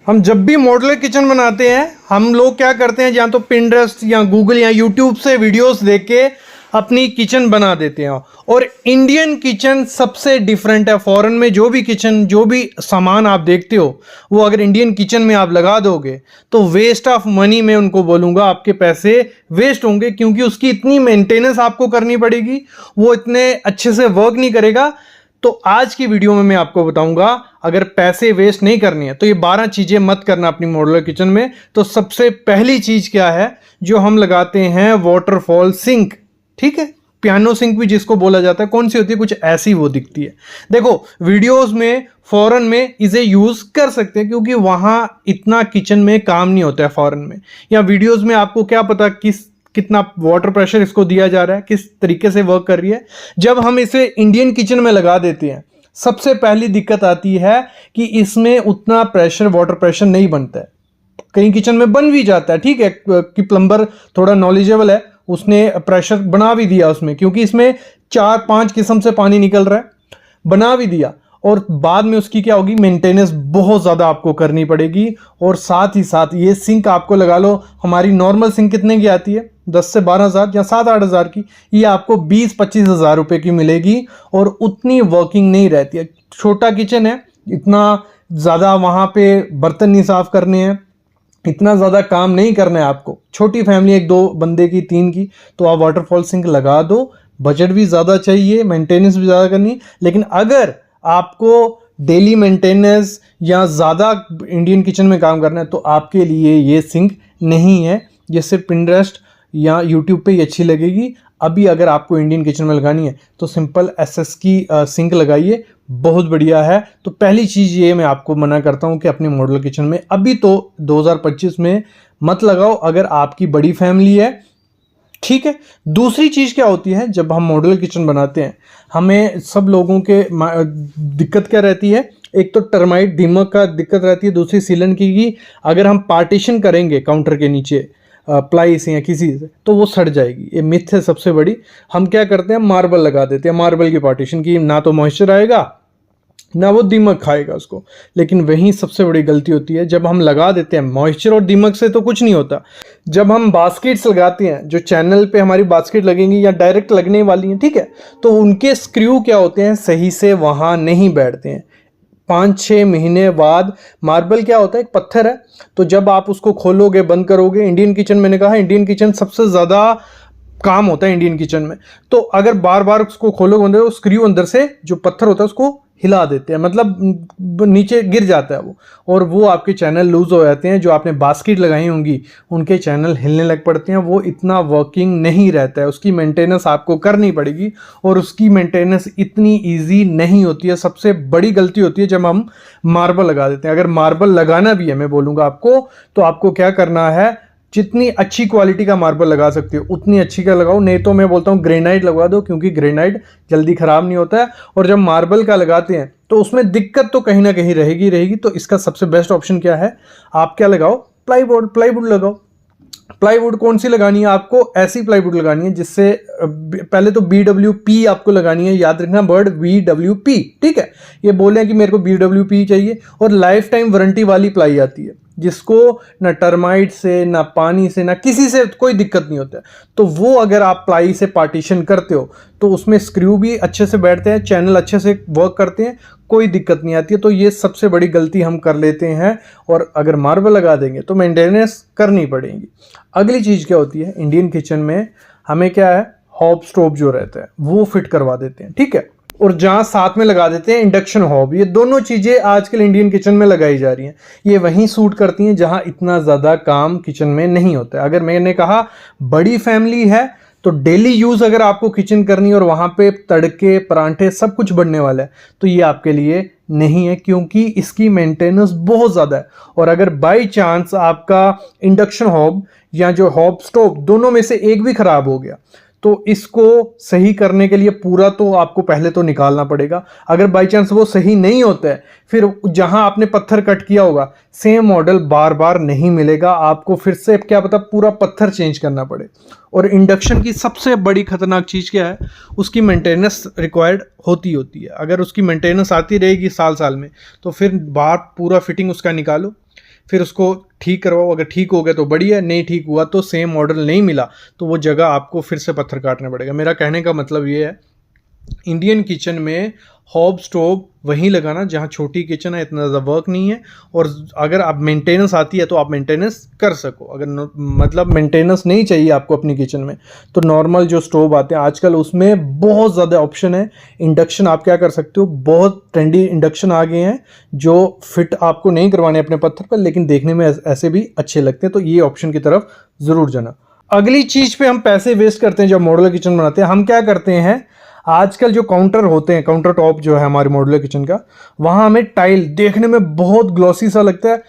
हम जब भी मॉड्यूलर किचन बनाते हैं हम लोग क्या करते हैं, या तो पिंटरेस्ट या गूगल या यूट्यूब से वीडियोस देख के अपनी किचन बना देते हैं। और इंडियन किचन सबसे डिफरेंट है। फॉरेन में जो भी किचन, जो भी सामान आप देखते हो वो अगर इंडियन किचन में आप लगा दोगे तो वेस्ट ऑफ मनी, मैं उनको बोलूँगा आपके पैसे वेस्ट होंगे, क्योंकि उसकी इतनी मेंटेनेंस आपको करनी पड़ेगी, वो इतने अच्छे से वर्क नहीं करेगा। तो आज की वीडियो में मैं आपको बताऊंगा अगर पैसे वेस्ट नहीं करनी है तो ये 12 चीजें मत करना अपनी मॉड्यूलर किचन में। तो सबसे पहली चीज क्या है, जो हम लगाते हैं वाटरफॉल सिंक। ठीक है, पियानो सिंक भी जिसको बोला जाता है। कौन सी होती है, कुछ ऐसी वो दिखती है। देखो वीडियोस में फॉरेन में इसे यूज कर सकते हैं क्योंकि वहां इतना किचन में काम नहीं होता है फॉरेन में, या वीडियोस में आपको क्या पता कितना वाटर प्रेशर इसको दिया जा रहा है, किस तरीके से वर्क कर रही है। जब हम इसे इंडियन किचन में लगा देते हैं सबसे पहली दिक्कत आती है कि इसमें उतना प्रेशर, वाटर प्रेशर नहीं बनता है। कई किचन में बन भी जाता है, ठीक है, कि प्लम्बर थोड़ा नॉलेजेबल है, उसने प्रेशर बना भी दिया उसमें, क्योंकि इसमें 4-5 किस्म से पानी निकल रहा है, बना भी दिया। और बाद में उसकी क्या होगी, मेंटेनेंस बहुत ज़्यादा आपको करनी पड़ेगी। और साथ ही साथ ये सिंक आपको लगा लो, हमारी नॉर्मल सिंक कितने की आती है, 10 से 12 हज़ार या 7-8 हज़ार की, ये आपको 20-25 हज़ार रुपये की मिलेगी और उतनी वर्किंग नहीं रहती है। छोटा किचन है, इतना ज़्यादा वहाँ पे बर्तन नहीं साफ करने हैं, इतना ज़्यादा काम नहीं करना है आपको। छोटी फैमिली, 1-2 बंदे की, 3 की, तो आप वाटरफॉल सिंक लगा दो। बजट भी ज़्यादा चाहिए, मेंटेनेंस भी ज़्यादा करनी, लेकिन अगर आपको डेली मेंटेनेंस या ज़्यादा इंडियन किचन में काम करना है तो आपके लिए ये सिंक नहीं है। ये सिर्फ पिंटरेस्ट या यूट्यूब पे ही अच्छी लगेगी। अभी अगर आपको इंडियन किचन में लगानी है तो सिंपल एसएस की सिंक लगाइए, बहुत बढ़िया है। तो पहली चीज़ ये मैं आपको मना करता हूँ कि अपनी मॉड्यूलर किचन में अभी तो 2025 में मत लगाओ, अगर आपकी बड़ी फैमिली है। ठीक है, दूसरी चीज़ क्या होती है, जब हम मॉड्यूलर किचन बनाते हैं हमें सब लोगों के दिक्कत क्या रहती है, एक तो टर्माइट, दीमक का दिक्कत रहती है, दूसरी सीलन की अगर हम पार्टीशन करेंगे काउंटर के नीचे प्लाई से या किसी से तो वो सड़ जाएगी। ये मिथ है सबसे बड़ी। हम क्या करते हैं, मार्बल लगा देते हैं, मार्बल की पार्टीशन की, ना तो मॉइस्चर आएगा ना वो दीमक खाएगा उसको। लेकिन वहीं सबसे बड़ी गलती होती है, जब हम लगा देते हैं, मॉइस्चर और दीमक से तो कुछ नहीं होता। जब हम बास्केट्स लगाते हैं, जो चैनल पे हमारी बास्केट लगेंगी या डायरेक्ट लगने वाली हैं, ठीक है, तो उनके स्क्रू क्या होते हैं, सही से वहाँ नहीं बैठते हैं। 5-6 महीने बाद, मार्बल क्या होता है, एक पत्थर है, तो जब आप उसको खोलोगे, बंद करोगे, इंडियन किचन, मैंने कहा इंडियन किचन सबसे ज़्यादा काम होता है इंडियन किचन में, तो अगर बार बार उसको खोलोगे अंदर, स्क्रू अंदर से जो पत्थर होता है उसको हिला देते हैं, मतलब नीचे गिर जाता है वो, और वो आपके चैनल लूज हो जाते हैं। जो आपने बास्केट लगाई होंगी उनके चैनल हिलने लग पड़ते हैं, वो इतना वर्किंग नहीं रहता है। उसकी मेंटेनेंस आपको करनी पड़ेगी और उसकी मेंटेनेंस इतनी इजी नहीं होती है। सबसे बड़ी गलती होती है जब हम मार्बल लगा देते हैं। अगर मार्बल लगाना भी है, मैं बोलूँगा आपको, तो आपको क्या करना है, जितनी अच्छी क्वालिटी का मार्बल लगा सकते हो उतनी अच्छी का लगाओ, नहीं तो मैं बोलता हूँ ग्रेनाइट लगवा दो, क्योंकि ग्रेनाइट जल्दी ख़राब नहीं होता है। और जब मार्बल का लगाते हैं तो उसमें दिक्कत तो कहीं ना कहीं रहेगी। तो इसका सबसे बेस्ट ऑप्शन क्या है, आप क्या लगाओ, प्लाईवुड लगाओ। प्लाईवुड कौन सी लगानी है आपको, ऐसी प्लाईवुड लगानी है जिससे पहले तो BWP आपको लगानी है, याद रखना वर्ड BWP, ठीक है। ये बोले हैं कि मेरे को BWP चाहिए, और लाइफ टाइम वारंटी वाली प्लाई आती है जिसको ना टर्माइट से, ना पानी से, ना किसी से कोई दिक्कत नहीं होता है। तो वो अगर आप प्लाई से पार्टीशन करते हो तो उसमें स्क्रू भी अच्छे से बैठते हैं, चैनल अच्छे से वर्क करते हैं, कोई दिक्कत नहीं आती है। तो ये सबसे बड़ी गलती हम कर लेते हैं, और अगर मार्बल लगा देंगे तो मेंटेनेंस करनी पड़ेगी। अगली चीज़ क्या होती है, इंडियन किचन में हमें क्या है, हॉब स्टोव जो रहता है वो फिट करवा देते हैं, ठीक है। और जहाँ साथ में लगा देते हैं इंडक्शन हॉब। ये दोनों चीज़ें आजकल इंडियन किचन में लगाई जा रही हैं। ये वहीं सूट करती हैं जहाँ इतना ज़्यादा काम किचन में नहीं होता है। अगर मैंने कहा बड़ी फैमिली है तो डेली यूज़ अगर आपको किचन करनी है और वहाँ पे तड़के, परांठे सब कुछ बनने वाला है, तो ये आपके लिए नहीं है, क्योंकि इसकी मेंटेनेंस बहुत ज़्यादा है। और अगर बाई चांस आपका इंडक्शन हॉब या जो हॉब स्टोव, दोनों में से एक भी ख़राब हो गया तो इसको सही करने के लिए पूरा तो आपको पहले तो निकालना पड़ेगा। अगर बाई चांस वो सही नहीं होता है, फिर जहां आपने पत्थर कट किया होगा सेम मॉडल बार बार नहीं मिलेगा आपको, फिर से क्या पता पूरा पत्थर चेंज करना पड़े। और इंडक्शन की सबसे बड़ी खतरनाक चीज़ क्या है, उसकी मेंटेनेंस रिक्वायर्ड होती है। अगर उसकी मेंटेनेंस आती रहेगी साल साल में, तो फिर बार पूरा फिटिंग उसका निकालो, फिर उसको ठीक करवाओ, अगर ठीक हो गया तो बढ़िया, नहीं ठीक हुआ तो सेम मॉडल नहीं मिला तो वो जगह आपको फिर से पत्थर काटना पड़ेगा। मेरा कहने का मतलब ये है, इंडियन किचन में हॉब स्टोव वहीं लगाना जहाँ छोटी किचन है, इतना ज़्यादा वर्क नहीं है, और अगर आप मेंटेनेंस आती है तो आप मेंटेनेंस कर सको। अगर मतलब मेंटेनेंस नहीं चाहिए आपको अपनी किचन में तो नॉर्मल जो स्टोव आते हैं आजकल उसमें बहुत ज़्यादा ऑप्शन है। इंडक्शन आप क्या कर सकते हो, बहुत ट्रेंडी इंडक्शन आ गए हैं जो फिट आपको नहीं करवाने अपने पत्थर पर, लेकिन देखने में ऐसे भी अच्छे लगते हैं, तो ये ऑप्शन की तरफ ज़रूर जाना। अगली चीज़ पे हम पैसे वेस्ट करते हैं जब मॉड्यूलर किचन बनाते हैं। हम क्या करते हैं, आजकल जो काउंटर होते हैं, काउंटर टॉप जो है हमारे मॉड्यूलर किचन का, वहाँ हमें टाइल देखने में बहुत ग्लॉसी सा लगता है।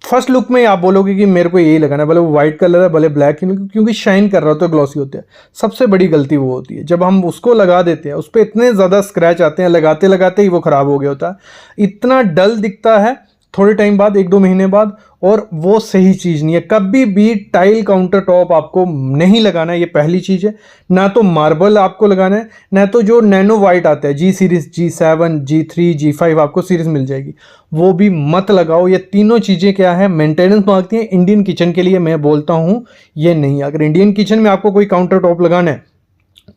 फर्स्ट लुक में आप बोलोगे कि मेरे को यही लगाना है, भले वो वाइट कलर है भले ब्लैक, क्योंकि शाइन कर रहा होता है, ग्लॉसी होते हैं। सबसे बड़ी गलती वो होती है जब हम उसको लगा देते हैं, उस पर इतने ज़्यादा स्क्रैच आते हैं, लगाते लगाते ही वो ख़राब हो गया होता है, इतना डल दिखता है थोड़े टाइम बाद, 1-2 महीने बाद, और वो सही चीज़ नहीं है। कभी भी टाइल काउंटर टॉप आपको नहीं लगाना है, ये पहली चीज़ है। ना तो मार्बल आपको लगाना है, ना तो जो नैनो वाइट आता है G series, G7, G3, G5 आपको सीरीज़ मिल जाएगी, वो भी मत लगाओ। ये तीनों चीज़ें क्या है, मेंटेनेंस मांगती हैं। इंडियन किचन के लिए मैं बोलता हूँ ये नहीं है। अगर इंडियन किचन में आपको कोई काउंटर टॉप लगाना है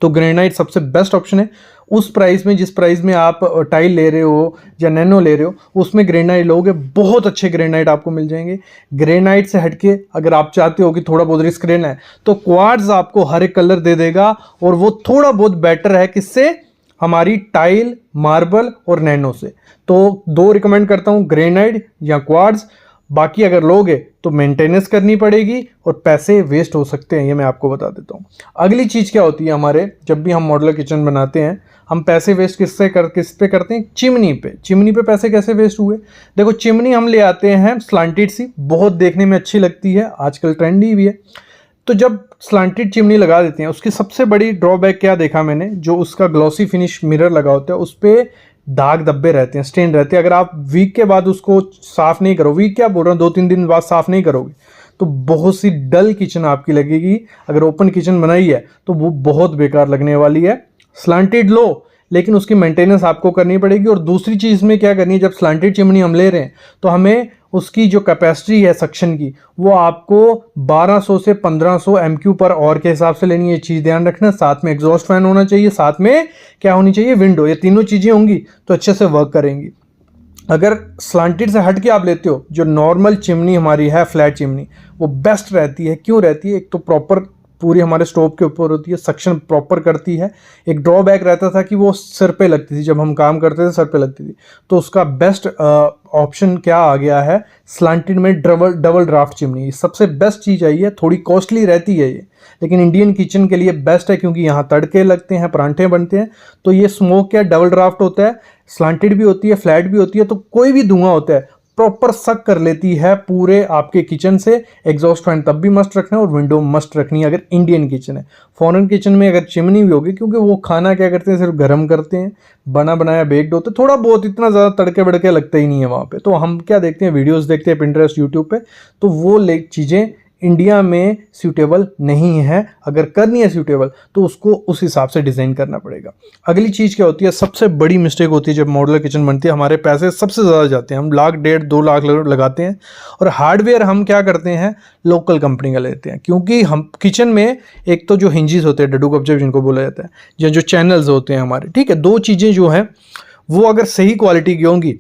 तो ग्रेनाइट सबसे बेस्ट ऑप्शन है। उस प्राइस में, जिस प्राइस में आप टाइल ले रहे हो या नैनो ले रहे हो, उसमें ग्रेनाइट लोगे, बहुत अच्छे ग्रेनाइट आपको मिल जाएंगे। ग्रेनाइट से हटके अगर आप चाहते हो कि थोड़ा बहुत रिस्क लेना है तो क्वार्ट्ज आपको हर एक कलर दे देगा, और वो थोड़ा बहुत बेटर है किससे, हमारी टाइल, मार्बल और नैनो से। तो 2 रिकमेंड करता हूँ, ग्रेनाइट या क्वार्ट्ज। बाकी अगर लोगे तो मेंटेनेंस करनी पड़ेगी और पैसे वेस्ट हो सकते हैं, ये मैं आपको बता देता हूँ। अगली चीज़ क्या होती है हमारे, जब भी हम मॉड्यूलर किचन बनाते हैं हम पैसे वेस्ट किस पे करते हैं, चिमनी पे। चिमनी पे पैसे कैसे वेस्ट हुए, देखो चिमनी हम ले आते हैं स्लांटेड सी, बहुत देखने में अच्छी लगती है, आजकल ट्रेंडी भी है। तो जब स्लांटेड चिमनी लगा देते हैं, उसकी सबसे बड़ी ड्रॉबैक क्या देखा मैंने, जो उसका ग्लॉसी फिनिश मिरर लगा होता है उस पर दाग धब्बे रहते हैं, स्टेन रहते हैं। अगर आप वीक के बाद उसको साफ नहीं करो, वीक क्या बोल रहा हूँ, 2-3 दिन बाद साफ नहीं करोगे तो बहुत सी डल किचन आपकी लगेगी। अगर ओपन किचन बनाई है तो वो बहुत बेकार लगने वाली है। स्लांटेड लो, लेकिन उसकी मेंटेनेंस आपको करनी पड़ेगी। और दूसरी चीज़ में क्या करनी है, जब स्लांटेड चिमनी हम ले रहे हैं तो हमें उसकी जो कैपेसिटी है सक्शन की, वो आपको 1200 से 1500 MQ पर और के हिसाब से लेनी है। ये चीज़ ध्यान रखना। साथ में एग्जॉस्ट फैन होना चाहिए, साथ में क्या होनी चाहिए, विंडो। ये तीनों चीज़ें होंगी तो अच्छे से वर्क करेंगी। अगर स्लांटेड से हट के आप लेते हो, जो नॉर्मल चिमनी हमारी है, फ्लैट चिमनी, वो बेस्ट रहती है। क्यों रहती है, एक तो प्रॉपर पूरी हमारे स्टोव के ऊपर होती है, सक्शन प्रॉपर करती है। एक ड्रॉबैक रहता था कि वो सिर पे लगती थी, जब हम काम करते थे सर पे लगती थी। तो उसका बेस्ट ऑप्शन क्या आ गया है, स्लांटेड में डबल ड्राफ्ट चिमनी। सबसे बेस्ट चीज़ आई है, थोड़ी कॉस्टली रहती है ये, लेकिन इंडियन किचन के लिए बेस्ट है, क्योंकि यहाँ तड़के लगते हैं, परांठे बनते हैं। तो ये स्मोक क्या डबल ड्राफ्ट होता है, स्लांटेड भी होती है, फ्लैट भी होती है, तो कोई भी धुआं होता है प्रॉपर सक कर लेती है पूरे आपके किचन से। एग्जॉस्ट फैन तब भी मस्ट रखना है और विंडो मस्ट रखनी है अगर इंडियन किचन है। फॉरेन किचन में अगर चिमनी भी होगी, क्योंकि वो खाना क्या करते हैं, सिर्फ गर्म करते हैं, बना बनाया बेक्ड होता है, थोड़ा बहुत, इतना ज़्यादा तड़के बड़के लगता ही नहीं है वहाँ पे। तो हम क्या देखते हैं, वीडियोस देखते हैं पिंटरेस्ट, यूट्यूब पे, तो वो चीज़ें इंडिया में सूटेबल नहीं है। अगर करनी है सूटेबल तो उसको उस हिसाब से डिज़ाइन करना पड़ेगा। अगली चीज़ क्या होती है, सबसे बड़ी मिस्टेक होती है जब मॉड्यूलर किचन बनती है, हमारे पैसे सबसे ज़्यादा जाते हैं, हम 1 लाख 1.5-2 लाख लगाते हैं, और हार्डवेयर हम क्या करते हैं, लोकल कंपनी का लेते हैं। क्योंकि हम किचन में एक तो जो हिंजेस होते हैं, डडू कब्जे जिनको बोला जाता है, या जो चैनल्स होते हैं हमारे, ठीक है, 2 चीज़ें जो हैं वो अगर सही क्वालिटी की होंगी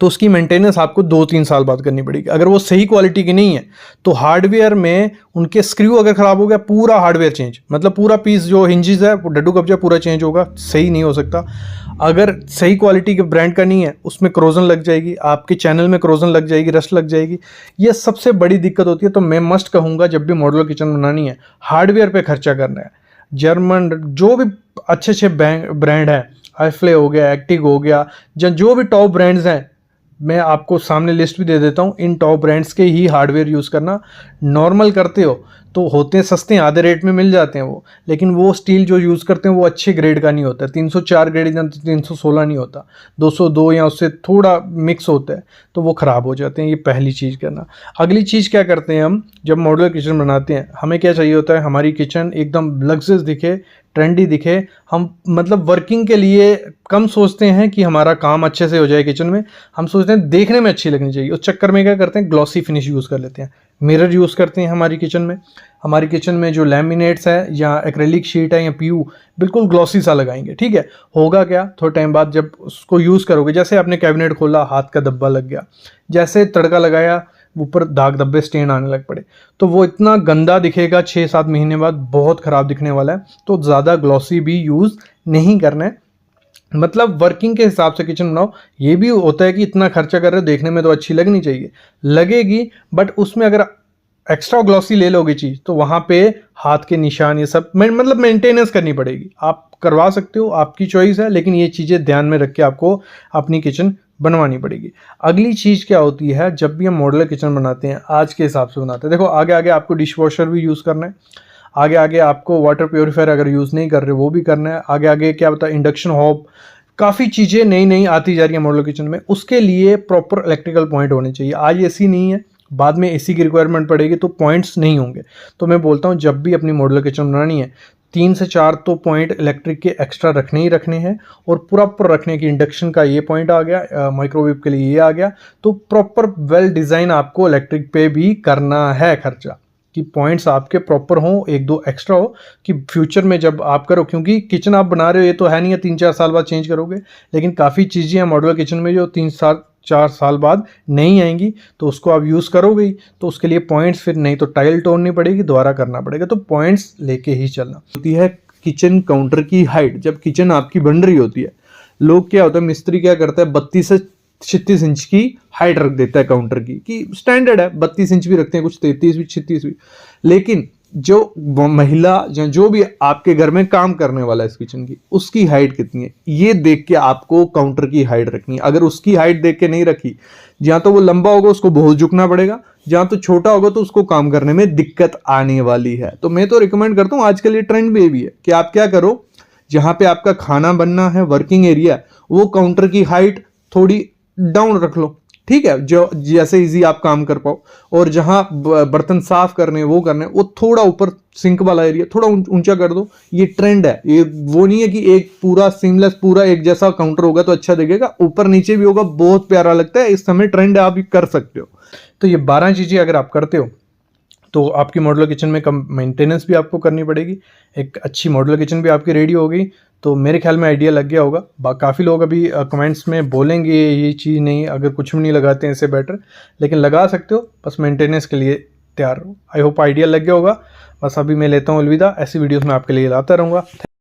तो उसकी मेंटेनेंस आपको 2-3 साल बाद करनी पड़ेगी। अगर वो सही क्वालिटी की नहीं है तो हार्डवेयर में उनके स्क्रू अगर ख़राब हो गया, पूरा हार्डवेयर चेंज, मतलब पूरा पीस जो हिंजेस है, डड्डू कब्जा पूरा चेंज होगा, सही नहीं हो सकता। अगर सही क्वालिटी के ब्रांड का नहीं है, उसमें क्रोजन लग जाएगी, आपके चैनल में क्रोजन लग जाएगी, रस्ट लग जाएगी, ये सबसे बड़ी दिक्कत होती है। तो मैं मस्ट कहूँगा, जब भी मॉड्यूलर किचन बनानी है, हार्डवेयर पर खर्चा करना है। जर्मन जो भी अच्छे ब्रांड हैं, आईफ्ले हो गया, एक्टिग हो गया, जो भी टॉप ब्रांड्स हैं, मैं आपको सामने लिस्ट भी दे देता हूँ, इन टॉप ब्रांड्स के ही हार्डवेयर यूज़ करना। नॉर्मल करते हो तो होते हैं सस्ते, आधे रेट में मिल जाते हैं वो, लेकिन वो स्टील जो यूज़ करते हैं वो अच्छे ग्रेड का नहीं होता, 304 ग्रेड या 316 नहीं होता, 202 या उससे थोड़ा मिक्स होता है, तो वो ख़राब हो जाते हैं। ये पहली चीज़ करना। अगली चीज़ क्या करते हैं हम, जब मॉड्यूलर किचन बनाते हैं हमें क्या चाहिए होता है, हमारी किचन एकदम लग्जरियस दिखे, ट्रेंडी दिखे। हम मतलब वर्किंग के लिए कम सोचते हैं कि हमारा काम अच्छे से हो जाए किचन में, हम सोचते हैं देखने में अच्छी लगनी चाहिए। उस चक्कर में क्या करते हैं, ग्लॉसी फिनिश यूज़ कर लेते हैं, मिरर यूज़ करते हैं हमारी किचन में। हमारी किचन में जो लैमिनेट्स है या एक्रेलिक शीट है या पीयू, बिल्कुल ग्लॉसी सा लगाएंगे, ठीक है। होगा क्या, थोड़े टाइम बाद जब उसको यूज़ करोगे, जैसे आपने कैबिनेट खोला, हाथ का धब्बा लग गया, जैसे तड़का लगाया, ऊपर दाग धब्बे स्टेन आने लग पड़े, तो वो इतना गंदा दिखेगा 6-7 महीने बाद, बहुत ख़राब दिखने वाला है। तो ज़्यादा ग्लॉसी भी यूज़ नहीं करना है, मतलब वर्किंग के हिसाब से किचन बनाओ। ये भी होता है कि इतना खर्चा कर रहे हो, देखने में तो अच्छी लगनी चाहिए, लगेगी, बट उसमें अगर एक्स्ट्रा ग्लॉसी ले लोगे चीज़ तो वहाँ पे हाथ के निशान ये सब मतलब मेंटेनेंस करनी पड़ेगी। आप करवा सकते हो, आपकी चॉइस है, लेकिन ये चीज़ें ध्यान में रख के आपको अपनी किचन बनवानी पड़ेगी। अगली चीज़ क्या होती है, जब भी हम मॉड्यूलर किचन बनाते हैं, आज के हिसाब से बनाते हैं, देखो आगे आगे आपको डिश वॉशर भी यूज़ करना है, आगे आगे आपको वाटर प्योरीफायर अगर यूज़ नहीं कर रहे वो भी करना है, आगे आगे क्या होता है, इंडक्शन हॉब, काफ़ी चीज़ें नई नई आती जा रही है मॉड्यूलर किचन में। उसके लिए प्रॉपर इलेक्ट्रिकल पॉइंट होने चाहिए। आज एसी नहीं है, बाद में एसी की रिक्वायरमेंट पड़ेगी तो पॉइंट्स नहीं होंगे। तो मैं बोलता हूँ जब भी अपनी मॉड्यूलर किचन बनानी है, 3 से 4 तो पॉइंट इलेक्ट्रिक के एक्स्ट्रा रखने ही रखने हैं, और प्रॉपर रखने की इंडक्शन का ये पॉइंट आ गया, माइक्रोवेव के लिए ये आ गया, तो प्रॉपर वेल डिज़ाइन आपको इलेक्ट्रिक पे भी करना है खर्चा, कि पॉइंट्स आपके प्रॉपर हों, 1-2 एक्स्ट्रा हो, कि फ्यूचर में जब आप करो, क्योंकि किचन आप बना रहे हो ये तो है नहीं है 3-4 साल बाद चेंज करोगे, लेकिन काफ़ी चीज़ें हैं मॉड्यूलर किचन में जो 3-4 साल बाद नहीं आएंगी, तो उसको आप यूज़ करोगे ही, तो उसके लिए पॉइंट्स फिर नहीं तो टाइल तोड़नी पड़ेगी, दोबारा करना पड़ेगा, तो पॉइंट्स लेके ही चलना होती है। किचन काउंटर की हाइट, जब किचन आपकी बन रही होती है, लोग क्या होता है, मिस्त्री क्या करता है, 32 से 36 इंच की हाइट रख देता है काउंटर की, कि स्टैंडर्ड है, 32 इंच भी रखते हैं कुछ, 33 भी, 36 भी, लेकिन जो महिला या जो भी आपके घर में काम करने वाला है इस किचन की, उसकी हाइट कितनी है ये देख के आपको काउंटर की हाइट रखनी है। अगर उसकी हाइट देख के नहीं रखी, जहां तो वो लंबा होगा उसको बहुत झुकना पड़ेगा, जहां तो छोटा होगा तो उसको काम करने में दिक्कत आने वाली है। तो मैं तो रिकमेंड करता हूं, आजकल ये ट्रेंड भी है कि आप क्या करो, जहां पे आपका खाना बनना है, वर्किंग एरिया, वो काउंटर की हाइट थोड़ी डाउन रख लो, ठीक है, जो जैसे इजी आप काम कर पाओ, और जहां बर्तन साफ करने वो करने, वो थोड़ा ऊपर सिंक वाला एरिया थोड़ा ऊंचा कर दो। ये ट्रेंड है, ये वो नहीं है कि एक पूरा सीमलेस पूरा एक जैसा काउंटर होगा तो अच्छा दिखेगा, ऊपर नीचे भी होगा, बहुत प्यारा लगता है, इस समय ट्रेंड है, आप कर सकते हो। तो ये 12 चीजें अगर आप करते हो तो आपकी मॉड्यूलर किचन में कम मेंटेनेंस भी आपको करनी पड़ेगी, एक अच्छी मॉड्यूलर किचन भी आपकी रेडी हो गई। तो मेरे ख्याल में आइडिया लग गया होगा। काफ़ी लोग अभी कमेंट्स में बोलेंगे ये चीज़ नहीं, अगर कुछ भी नहीं लगाते हैं इससे बेटर, लेकिन लगा सकते हो, बस मेंटेनेंस के लिए तैयार रहो। आई होप आइडिया लग गया होगा। बस अभी मैं लेता हूँ अलविदा, ऐसी वीडियोस में आपके लिए लाता रहूँगा।